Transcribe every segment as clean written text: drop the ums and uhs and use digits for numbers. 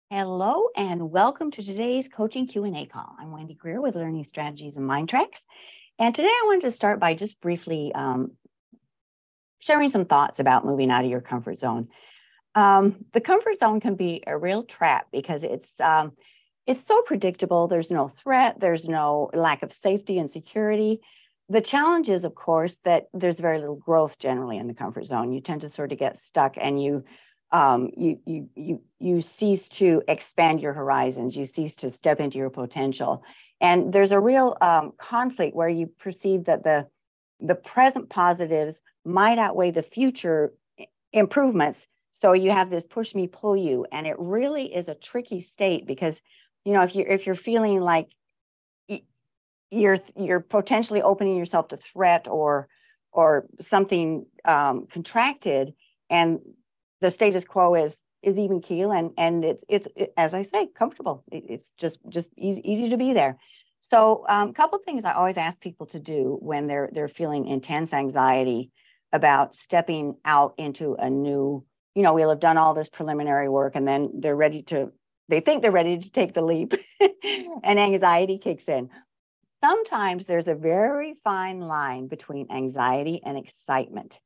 Hello and welcome to today's coaching Q&A call. I'm Wendy Greer with Learning Strategies and MINDTRX. And today I wanted to start by just briefly sharing some thoughts about moving out of your comfort zone. The comfort zone can be a real trap because it's so predictable. There's no threat. There's no lack of safety and security. The challenge is, of course, that there's very little growth generally in the comfort zone. You tend to sort of get stuck and you cease to expand your horizons. You cease to step into your potential. And there's a real conflict where you perceive that the present positives might outweigh the future improvements. So you have this push me, pull you, and it really is a tricky state because, you know, if you're feeling like you're potentially opening yourself to threat or something contracted, and the status quo is even keel, and it's as I say, comfortable. It's just easy to be there. So a couple of things I always ask people to do when they're feeling intense anxiety about stepping out into a new, we'll have done all this preliminary work and then they think they're ready to take the leap and anxiety kicks in. Sometimes there's a very fine line between anxiety and excitement.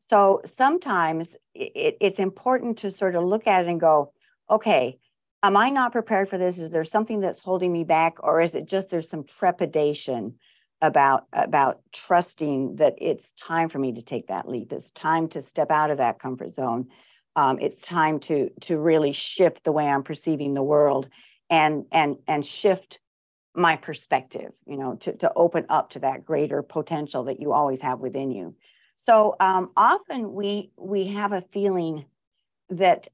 So sometimes it's important to sort of look at it and go, okay, am I not prepared for this? Is there something that's holding me back? Or is it just there's some trepidation about trusting that it's time for me to take that leap? It's time to step out of that comfort zone. It's time to really shift the way I'm perceiving the world and shift my perspective, to open up to that greater potential that you always have within you. So often we have a feeling that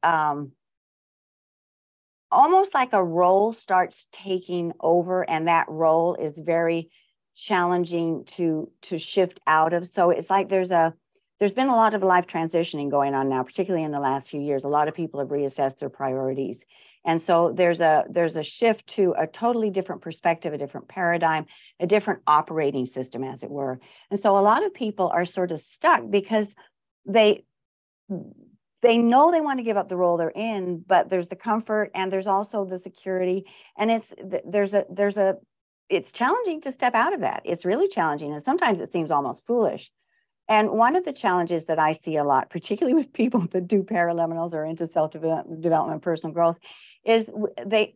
almost like a role starts taking over, and that role is very challenging to shift out of. So it's like there's been a lot of life transitioning going on now, particularly in the last few years. A lot of people have reassessed their priorities. And so there's a shift to a totally different perspective, a different paradigm, a different operating system, as it were. And so a lot of people are sort of stuck because they know they want to give up the role they're in, but there's the comfort and there's also the security. And it's challenging to step out of that. It's really challenging. And sometimes it seems almost foolish. And one of the challenges that I see a lot, particularly with people that do paraliminals or into self-development, personal growth, is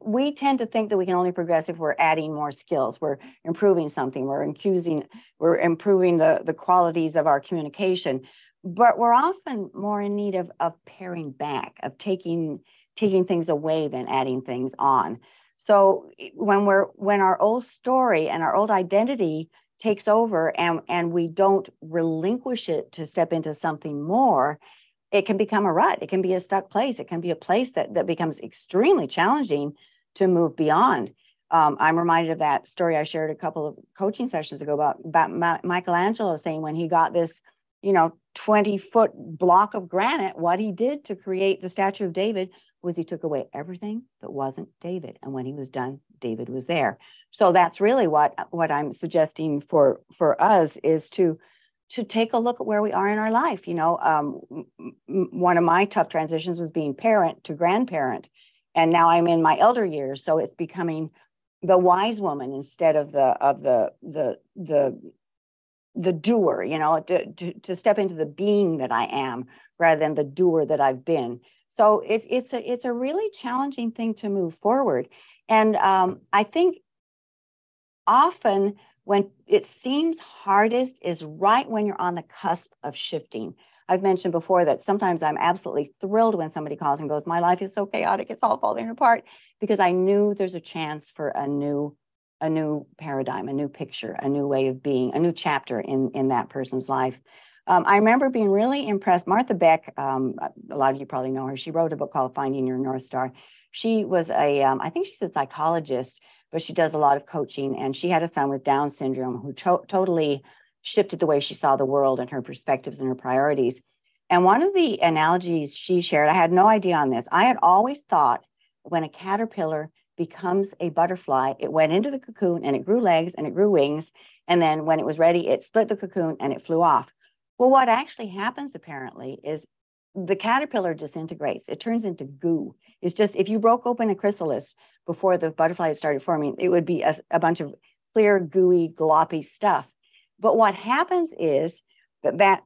we tend to think that we can only progress if we're adding more skills, we're improving something, we're improving the qualities of our communication. But we're often more in need of paring back, of taking things away than adding things on. So when our old story and our old identity takes over and we don't relinquish it to step into something more, it can become a rut. It can be a stuck place. It can be a place that becomes extremely challenging to move beyond. I'm reminded of that story I shared a couple of coaching sessions ago about Michelangelo saying when he got this 20-foot block of granite, what he did to create the statue of David was he took away everything that wasn't David. And when he was done, David was there. So that's really what I'm suggesting for us is to take a look at where we are in our life. One of my tough transitions was being parent to grandparent. And now I'm in my elder years. So it's becoming the wise woman instead of the doer, to step into the being that I am rather than the doer that I've been. So it's a really challenging thing to move forward. And I think often when it seems hardest is right when you're on the cusp of shifting. I've mentioned before that sometimes I'm absolutely thrilled when somebody calls and goes, my life is so chaotic, it's all falling apart, because I knew there's a chance for a new paradigm, a new picture, a new way of being, a new chapter in that person's life. I remember being really impressed. Martha Beck, a lot of you probably know her. She wrote a book called Finding Your North Star. She was I think she's a psychologist, but she does a lot of coaching. And she had a son with Down syndrome who totally shifted the way she saw the world and her perspectives and her priorities. And one of the analogies she shared, I had no idea on this. I had always thought when a caterpillar becomes a butterfly, it went into the cocoon and it grew legs and it grew wings. And then when it was ready, it split the cocoon and it flew off. Well, what actually happens apparently is the caterpillar disintegrates. It turns into goo. It's just, if you broke open a chrysalis before the butterfly started forming, it would be a bunch of clear, gooey, gloppy stuff. But what happens is that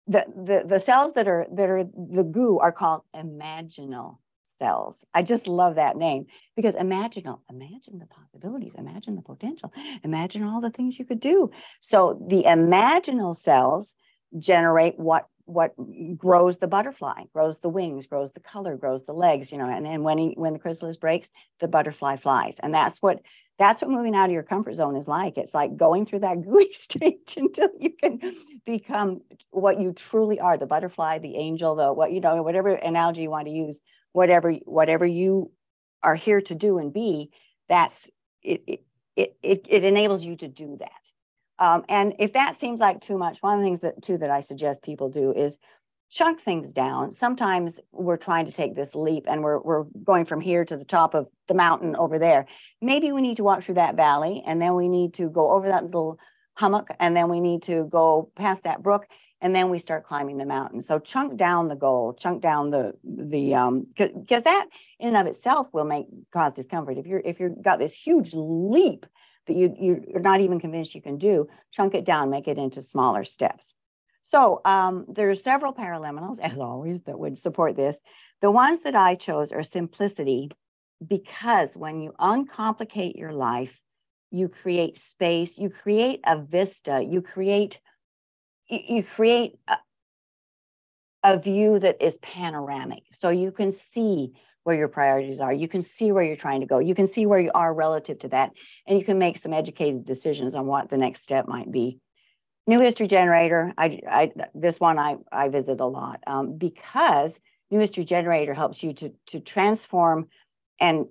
the cells that are the goo are called imaginal cells. I just love that name, because imagine the possibilities, imagine the potential, imagine all the things you could do. So the imaginal cells generate what grows the butterfly, grows the wings, grows the color, grows the legs, you know, and then when the chrysalis breaks, the butterfly flies. And that's what moving out of your comfort zone is like. It's like going through that gooey stage until you can become what you truly are, the butterfly, the angel, the what, you know, whatever analogy you want to use, whatever you are here to do and be, that's it enables you to do that. And if that seems like too much, one of the things that I suggest people do is chunk things down. Sometimes we're trying to take this leap and we're going from here to the top of the mountain over there. Maybe we need to walk through that valley, and then we need to go over that little hummock, and then we need to go past that brook, and then we start climbing the mountain. So chunk down the goal, chunk down because that in and of itself will cause discomfort. If you've got this huge leap that you're not even convinced you can do, chunk it down, make it into smaller steps. So there are several paraliminals, as always, that would support this. The ones that I chose are simplicity, because when you uncomplicate your life, you create space, you create a vista, you create a view that is panoramic. So you can see where your priorities are. You can see where you're trying to go. You can see where you are relative to that. And you can make some educated decisions on what the next step might be. New history generator, this one I visit a lot, because new history generator helps you to transform and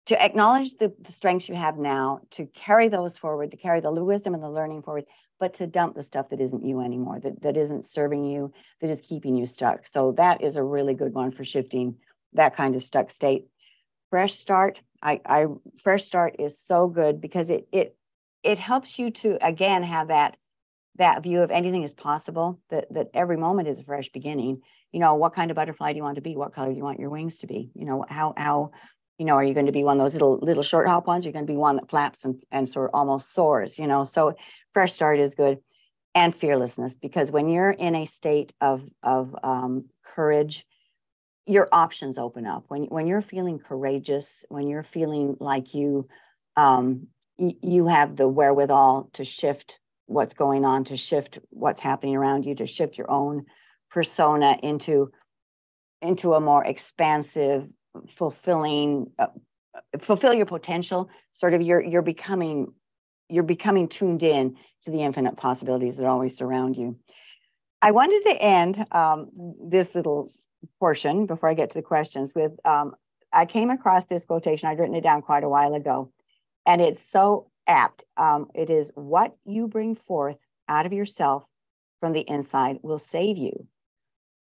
to acknowledge the strengths you have now, to carry those forward, to carry the wisdom and the learning forward, but to dump the stuff that isn't you anymore, that isn't serving you, that is keeping you stuck. So that is a really good one for shifting that kind of stuck state. Fresh start, fresh start is so good, because it helps you to, again, have that view of anything is possible, that every moment is a fresh beginning. You know, what kind of butterfly do you want to be? What color do you want your wings to be? You know, how you know, are you going to be one of those little short hop ones? You're going to be one that flaps and sort of almost soars, you know. So fresh start is good. And fearlessness, because when you're in a state of courage, your options open up. When you're feeling courageous, when you're feeling like you have the wherewithal to shift what's going on, to shift what's happening around you, to shift your own persona into a more expansive, fulfill your potential. Sort of you're becoming tuned in to the infinite possibilities that always surround you. I wanted to end this little portion before I get to the questions with, I came across this quotation. I'd written it down quite a while ago, and it's so apt. It is, what you bring forth out of yourself from the inside will save you.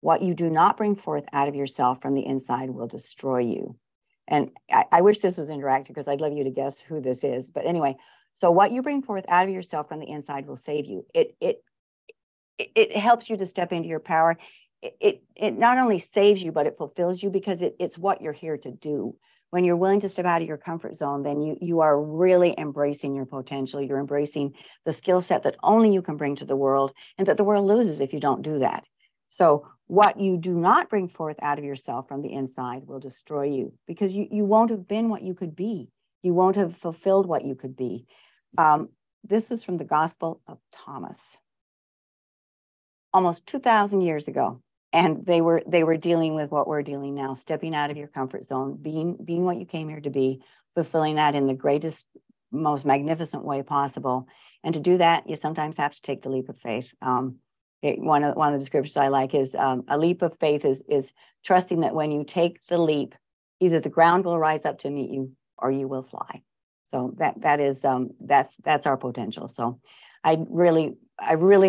What you do not bring forth out of yourself from the inside will destroy you. And I wish this was interactive, because I'd love you to guess who this is. But anyway, so what you bring forth out of yourself from the inside will save you. It helps you to step into your power. It not only saves you, but it fulfills you, because it's what you're here to do. When you're willing to step out of your comfort zone, then you are really embracing your potential. You're embracing the skill set that only you can bring to the world, and that the world loses if you don't do that. So what you do not bring forth out of yourself from the inside will destroy you, because you won't have been what you could be. You won't have fulfilled what you could be. This was from the Gospel of Thomas, almost 2,000 years ago. And they were dealing with what we're dealing now, stepping out of your comfort zone, being what you came here to be, fulfilling that in the greatest, most magnificent way possible. And to do that, you sometimes have to take the leap of faith. One of the descriptions I like is, a leap of faith is trusting that when you take the leap, either the ground will rise up to meet you or you will fly. So that's our potential. So I really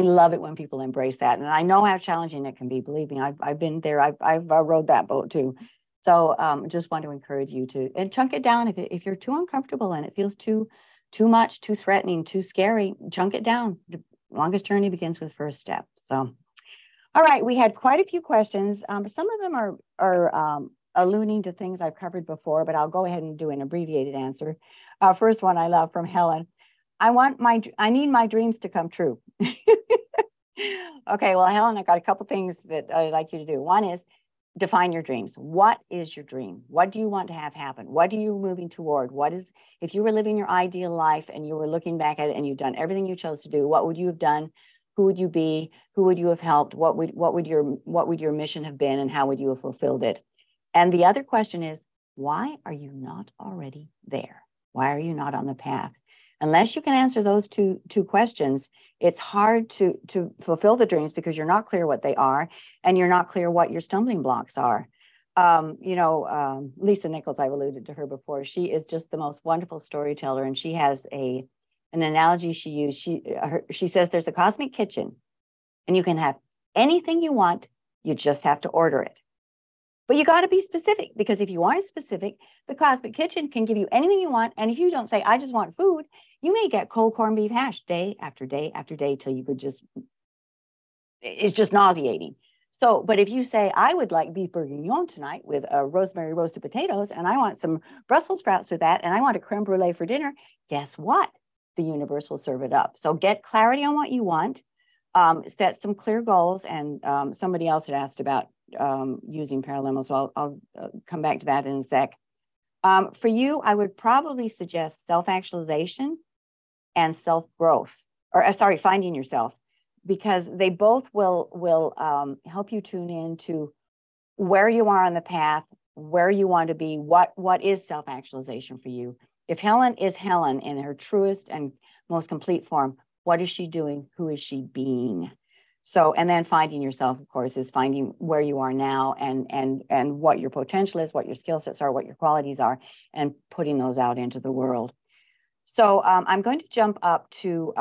love it when people embrace that. And I know how challenging it can be. Believe me, I've been there. I've rode that boat too. So just want to encourage you to chunk it down. If you're too uncomfortable and it feels too much, too threatening, too scary, chunk it down. The longest journey begins with first step. So, All right, we had quite a few questions. Some of them are alluding to things I've covered before, but I'll go ahead and do an abbreviated answer. First one I love from Helen. I need my dreams to come true. Okay, well, Helen, I've got a couple things that I'd like you to do. One is define your dreams. What is your dream? What do you want to have happen? What are you moving toward? If you were living your ideal life and you were looking back at it and you've done everything you chose to do, what would you have done? Who would you be? Who would you have helped? What would your mission have been, and how would you have fulfilled it? And the other question is, why are you not already there? Why are you not on the path? Unless you can answer those two questions, it's hard to fulfill the dreams, because you're not clear what they are, and you're not clear what your stumbling blocks are. Lisa Nichols, I've alluded to her before. She is just the most wonderful storyteller, and she has an analogy she used. She says there's a cosmic kitchen, and you can have anything you want. You just have to order it. But you got to be specific, because if you aren't specific, the cosmic kitchen can give you anything you want. And if you don't say, I just want food, you may get cold corned beef hash day after day after day till you could it's just nauseating. So, but if you say, I would like beef bourguignon tonight with rosemary roasted potatoes, and I want some Brussels sprouts with that, and I want a creme brulee for dinner, guess what? The universe will serve it up. So get clarity on what you want, set some clear goals. And somebody else had asked about using paraliminals, so I'll come back to that in a sec. For you, I would probably suggest self-actualization and self-growth, or finding yourself, because they both will help you tune into where you are on the path, where you want to be, what is self-actualization for you. If Helen is Helen in her truest and most complete form, what is she doing? Who is she being? So, and then finding yourself, of course, is finding where you are now, and what your potential is, what your skill sets are, what your qualities are, and putting those out into the world. So I'm going to jump up to,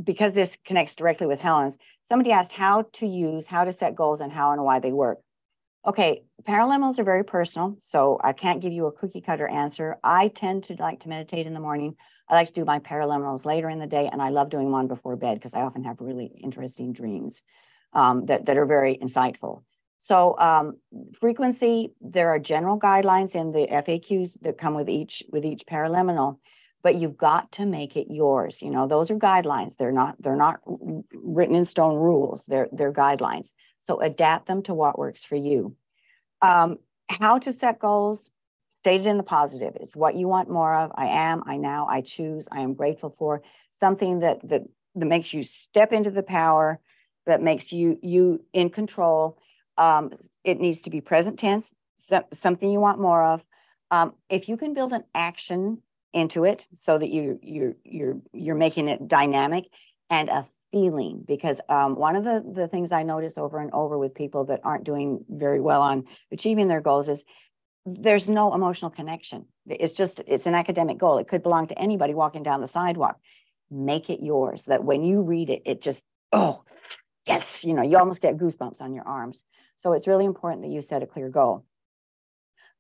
because this connects directly with Helen's, somebody asked how to set goals and how and why they work. Okay, paraliminals are very personal, so I can't give you a cookie cutter answer. I tend to like to meditate in the morning. I like to do my paraliminals later in the day, and I love doing one before bed because I often have really interesting dreams that are very insightful. So frequency, there are general guidelines in the FAQs that come with each paraliminal, but you've got to make it yours. You know, those are guidelines. They're not written in stone rules. They're guidelines. So adapt them to what works for you. How to set goals, stated in the positive, is what you want more of. I am, I now, I choose, I am grateful for. Something that makes you step into the power, that makes you in control. It needs to be present tense, something you want more of. If you can build an action into it so that you're making it dynamic, and a feeling, because one of the things I notice over and over with people that aren't doing very well on achieving their goals is there's no emotional connection. It's an academic goal. It could belong to anybody walking down the sidewalk. Make it yours, that when you read it, it just, oh, yes, you almost get goosebumps on your arms. So it's really important that you set a clear goal.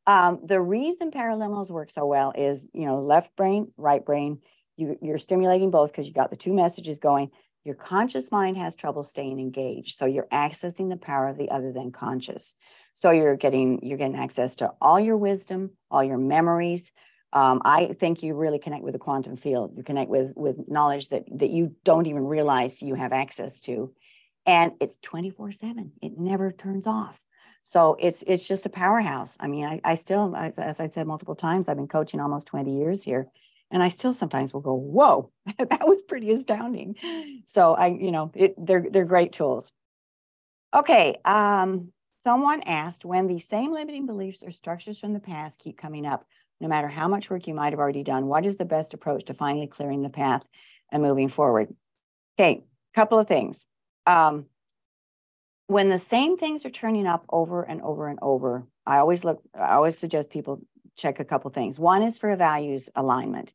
The reason paraliminals work so well is, left brain, right brain, you're stimulating both because you got the two messages going. Your conscious mind has trouble staying engaged. So you're accessing the power of the other than conscious. So you're getting access to all your wisdom, all your memories. I think you really connect with the quantum field. You connect with knowledge that you don't even realize you have access to. And it's 24/7. It never turns off. So it's just a powerhouse. I mean, I still, as I've said multiple times, I've been coaching almost 20 years here. And I still sometimes will go, whoa, that was pretty astounding. So they're great tools. Okay, someone asked, when the same limiting beliefs or structures from the past keep coming up, no matter how much work you might have already done, what is the best approach to finally clearing the path and moving forward? Okay, couple of things. When the same things are turning up over and over and over, I always suggest people check a couple things. One is for a values alignment.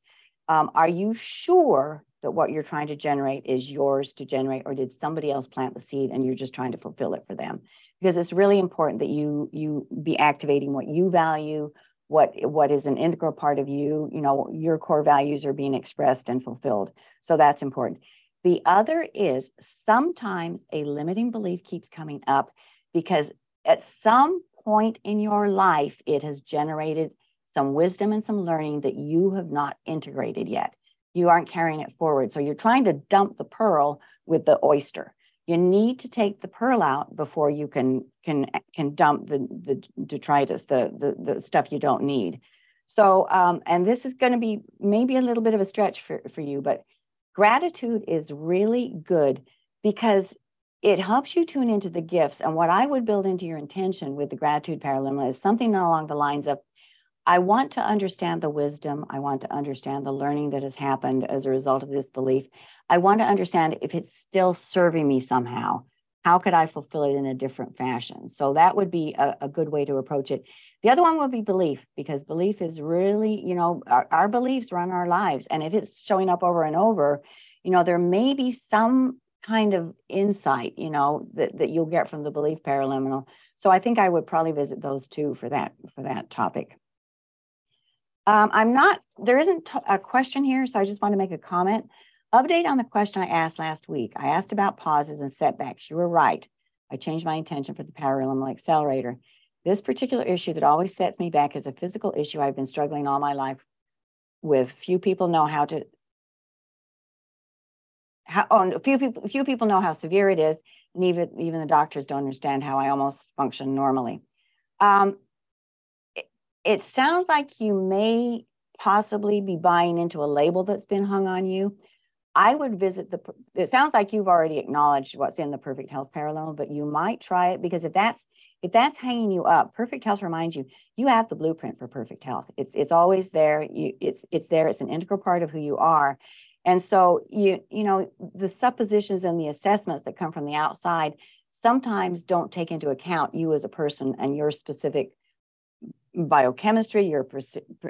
Are you sure that what you're trying to generate is yours to generate, or did somebody else plant the seed and you're just trying to fulfill it for them? Because it's really important that you be activating what you value, what is an integral part of you. Your core values are being expressed and fulfilled. So that's important. The other is sometimes a limiting belief keeps coming up because at some point in your life, it has generated some wisdom and some learning that you have not integrated yet. You aren't carrying it forward. So you're trying to dump the pearl with the oyster. You need to take the pearl out before you can dump the detritus, the stuff you don't need. So, and this is going to be maybe a little bit of a stretch for you, but gratitude is really good because it helps you tune into the gifts. And what I would build into your intention with the gratitude paraliminal is something along the lines of, I want to understand the wisdom. I want to understand the learning that has happened as a result of this belief. I want to understand if it's still serving me somehow. How could I fulfill it in a different fashion? So that would be a good way to approach it. The other one would be belief, because belief is really, our beliefs run our lives. And if it's showing up over and over, there may be some kind of insight, that you'll get from the belief paraliminal. So I think I would probably visit those two for that topic. There isn't a question here, so I just want to make a comment. Update on the question I asked last week. I asked about pauses and setbacks. You were right. I changed my intention for the paraliminal accelerator. This particular issue that always sets me back is a physical issue I've been struggling all my life with. Few people know few people know how severe it is, and even the doctors don't understand how I almost function normally. It sounds like you may possibly be buying into a label that's been hung on you. I would visit it sounds like you've already acknowledged what's in the Perfect Health Parallel, but you might try it, because if that's hanging you up, Perfect Health reminds you, you have the blueprint for perfect health. It's always there. It's there. It's an integral part of who you are. And so the suppositions and the assessments that come from the outside sometimes don't take into account you as a person and your specific biochemistry, your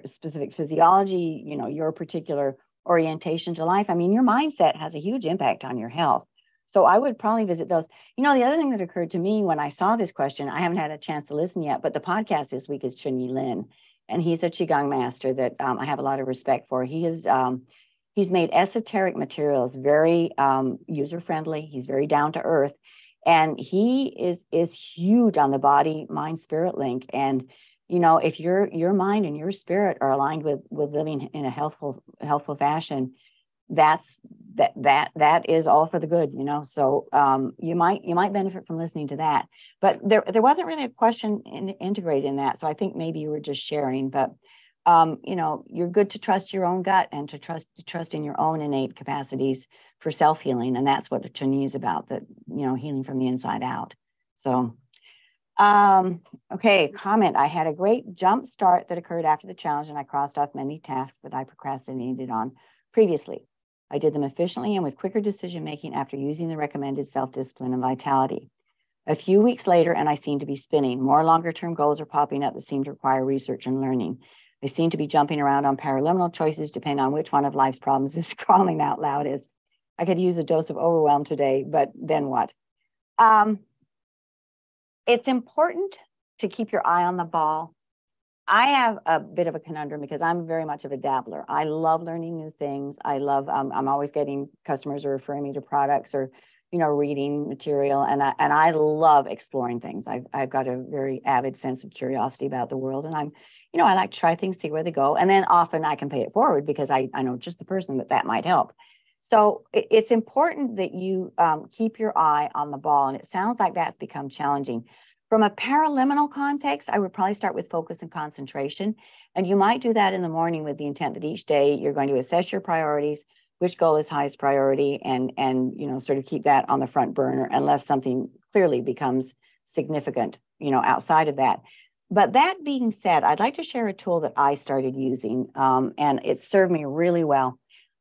specific physiology, your particular orientation to life. I mean, your mindset has a huge impact on your health. So I would probably visit those. The other thing that occurred to me when I saw this question, I haven't had a chance to listen yet, but the podcast this week is Chunyi Lin, and he's a Qigong master that I have a lot of respect for. He's made esoteric materials very user-friendly. He's very down to earth, and he is huge on the body, mind, spirit link. And if your mind and your spirit are aligned with living in a healthful fashion, that is all for the good, So you might benefit from listening to that. But there wasn't really a question integrated in that, so I think maybe you were just sharing. But you're good to trust your own gut and to trust in your own innate capacities for self-healing, and that's what Chunyi is about. That healing from the inside out. So. Okay, comment. I had a great jump start that occurred after the challenge, and I crossed off many tasks that I procrastinated on previously. I did them efficiently and with quicker decision making after using the recommended self-discipline and vitality. A few weeks later, and I seem to be spinning. More longer-term goals are popping up that seem to require research and learning. I seem to be jumping around on paraliminal choices depending on which one of life's problems is crawling out loudest. I could use a dose of overwhelm today, but then what? It's important to keep your eye on the ball. I have a bit of a conundrum because I'm very much of a dabbler. I love learning new things. I love, I'm always getting customers are referring me to products or, reading material. And I love exploring things. I've got a very avid sense of curiosity about the world. And I like to try things, see where they go. And then often I can pay it forward because I know just the person that might help. So it's important that you keep your eye on the ball. And it sounds like that's become challenging. From a paraliminal context, I would probably start with focus and concentration. And you might do that in the morning with the intent that each day you're going to assess your priorities, which goal is highest priority, and sort of keep that on the front burner unless something clearly becomes significant, outside of that. But that being said, I'd like to share a tool that I started using, and it served me really well.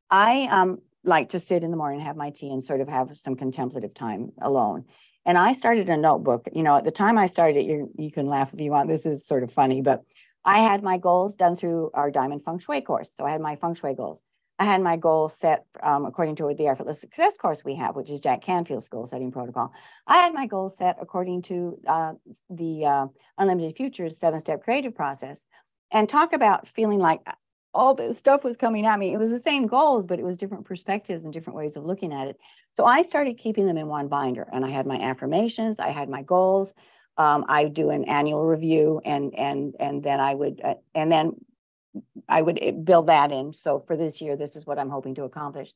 I like to sit in the morning, have my tea, and sort of have some contemplative time alone. And I started a notebook. At the time I started it, you can laugh if you want. This is sort of funny, but I had my goals done through our Diamond Feng Shui course. So I had my Feng Shui goals. I had my goals set according to the Effortless Success course we have, which is Jack Canfield's goal setting protocol. I had my goals set according to the Unlimited Futures 7-step creative process. And talk about feeling like all this stuff was coming at me. It was the same goals, but it was different perspectives and different ways of looking at it. So I started keeping them in one binder, and I had my affirmations, I had my goals. I do an annual review, and then I would build that in. So for this year, this is what I'm hoping to accomplish.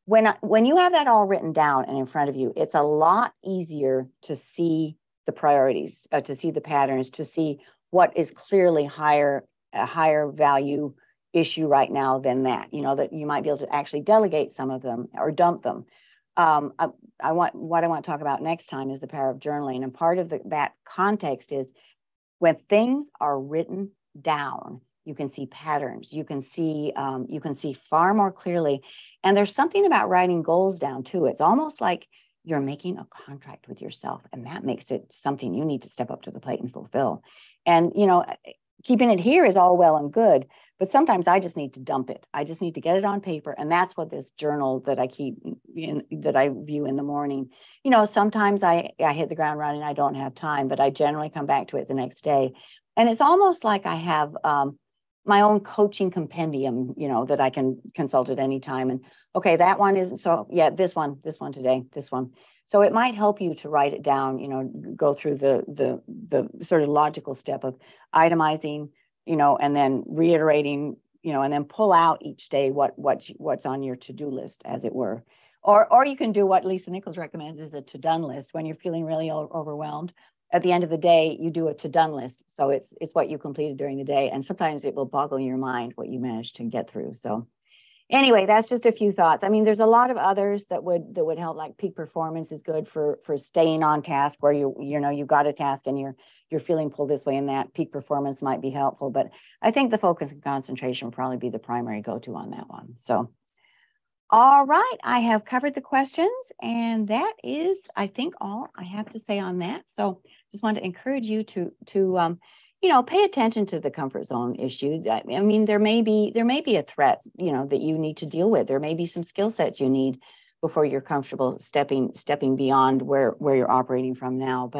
When you have that all written down and in front of you, it's a lot easier to see the priorities, to see the patterns, to see what is clearly a higher value issue right now than that. You know, that you might be able to actually delegate some of them or dump them. What I want to talk about next time is the power of journaling, and part of that context is when things are written down, you can see patterns. You can see far more clearly. And there's something about writing goals down too. It's almost like you're making a contract with yourself, and that makes it something you need to step up to the plate and fulfill. And, you know, keeping it here is all well and good, but sometimes I just need to dump it. I just need to get it on paper. And that's what this journal that I keep that I view in the morning, you know, sometimes I hit the ground running. I don't have time, but I generally come back to it the next day. And it's almost like I have my own coaching compendium, you know, that I can consult at any time. And okay, that one isn't so, yeah, this one today, this one. So it might help you to write it down, you know, go through the sort of logical step of itemizing, you know, and then reiterating, you know, and then pull out each day what's on your to-do list, as it were. Or you can do what Lisa Nichols recommends, is a to-done list. When you're feeling really overwhelmed, at the end of the day, you do a to-done list. So it's what you completed during the day. And sometimes it will boggle your mind what you managed to get through. So anyway, that's just a few thoughts. I mean, there's a lot of others that would help, like peak performance is good for staying on task, where you've got a task and you're feeling pulled this way and that. Peak performance might be helpful, but I think the focus and concentration will probably be the primary go-to on that one. So all right, I have covered the questions, and that is, I think, all I have to say on that. So just want to encourage you to you know, pay attention to the comfort zone issue. I mean, there may be a threat, you know, that you need to deal with. There may be some skill sets you need before you're comfortable stepping beyond where you're operating from now.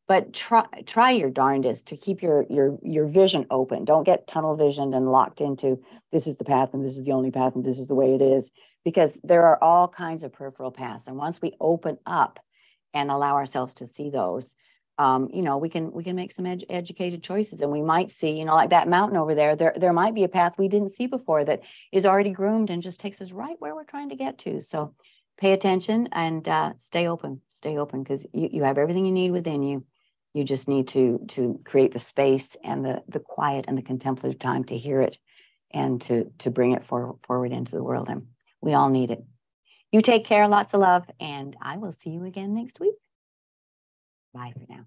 But try your darndest to keep your vision open. Don't get tunnel visioned and locked into this is the path and this is the only path and this is the way it is, because there are all kinds of peripheral paths. And once we open up and allow ourselves to see those, you know, we can make some educated choices, and we might see, you know, like that mountain over there might be a path we didn't see before that is already groomed and just takes us right where we're trying to get to. So pay attention and stay open, because you have everything you need within you. You just need to create the space and the quiet and the contemplative time to hear it and to bring it forward into the world. And we all need it. You take care, lots of love, and I will see you again next week. Bye for now.